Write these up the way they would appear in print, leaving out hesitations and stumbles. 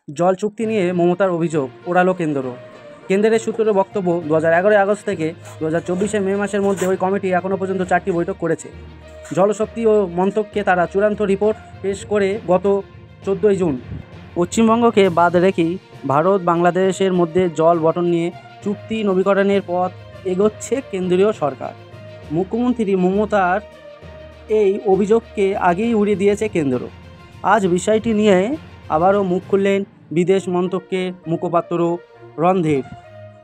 জল চুক্তি নিয়ে মমতার অভিযোগ ওড়ালো কেন্দ্র। কেন্দ্রের সূত্রের বক্তব্য, 2011 আগস্ট থেকে 2024 মে মাসের মধ্যে ওই কমিটি এখনও পর্যন্ত 4টি বৈঠক করেছে। জলশক্তি ও মন্ত্রককে তারা চূড়ান্ত রিপোর্ট পেশ করে গত 14 জুন। পশ্চিমবঙ্গকে বাদ রেখেই ভারত বাংলাদেশের মধ্যে জল বণ্টন নিয়ে চুক্তি নবীকরণের পথ এগোচ্ছে কেন্দ্রীয় সরকার। মুখ্যমন্ত্রী মমতার এই অভিযোগকে আগেই উড়িয়ে দিয়েছে কেন্দ্র। আজ বিষয়টি নিয়ে আবারও মুখ খুললেন বিদেশ মন্ত্রকের মুখপাত্র রণধীর।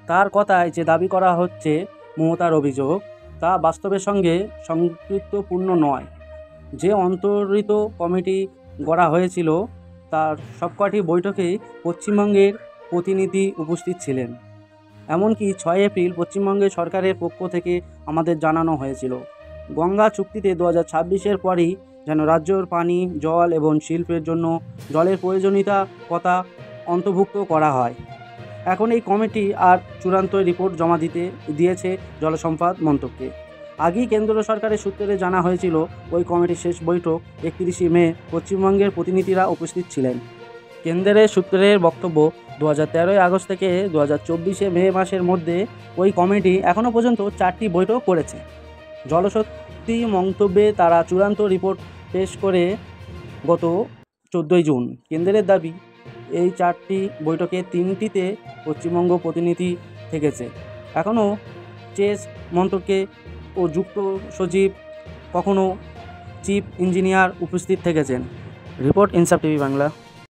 তার কথায় যে দাবি করা হচ্ছে মমতার অভিযোগ, তা বাস্তবের সঙ্গে সংযুক্তপূর্ণ নয়। যে অন্তরিত কমিটি গড়া হয়েছিল তার সবকটি বৈঠকেই পশ্চিমবঙ্গের প্রতিনিধি উপস্থিত ছিলেন। এমনকি 6 এপ্রিল পশ্চিমবঙ্গের সরকারের পক্ষ থেকে আমাদের জানানো হয়েছিল, গঙ্গা চুক্তিতে 2026-এর পরই যেন রাজ্যের পানি, জল এবং শিল্পের জন্য জলের প্রয়োজনীয়তা কথা অন্তর্ভুক্ত করা হয়। এখন এই কমিটি আর চূড়ান্ত রিপোর্ট জমা দিয়েছে জলসম্পদ মন্ত্রককে। আগেই কেন্দ্র সরকারের সূত্রে জানা হয়েছিল, ওই কমিটির শেষ বৈঠক 31 মে পশ্চিমবঙ্গের প্রতিনিধিরা উপস্থিত ছিলেন। কেন্দ্রের সূত্রের বক্তব্য, 2013 আগস্ট থেকে 2024 মে মাসের মধ্যে ওই কমিটি এখনও পর্যন্ত 4টি বৈঠক করেছে। জলশক্তি মন্তব্যে তারা চূড়ান্ত রিপোর্ট পেশ করে গত 14 জুন। কেন্দ্রের দাবি, এই 4টি বৈঠকে 3টিতে পশ্চিমবঙ্গ প্রতিনিধি থেকেছে। এখনও চেস মন্ত্রকে ও যুক্ত সচিব, কখনও চিফ ইঞ্জিনিয়ার উপস্থিত থেকেছেন। রিপোর্ট ইনসাফ টিভি বাংলা।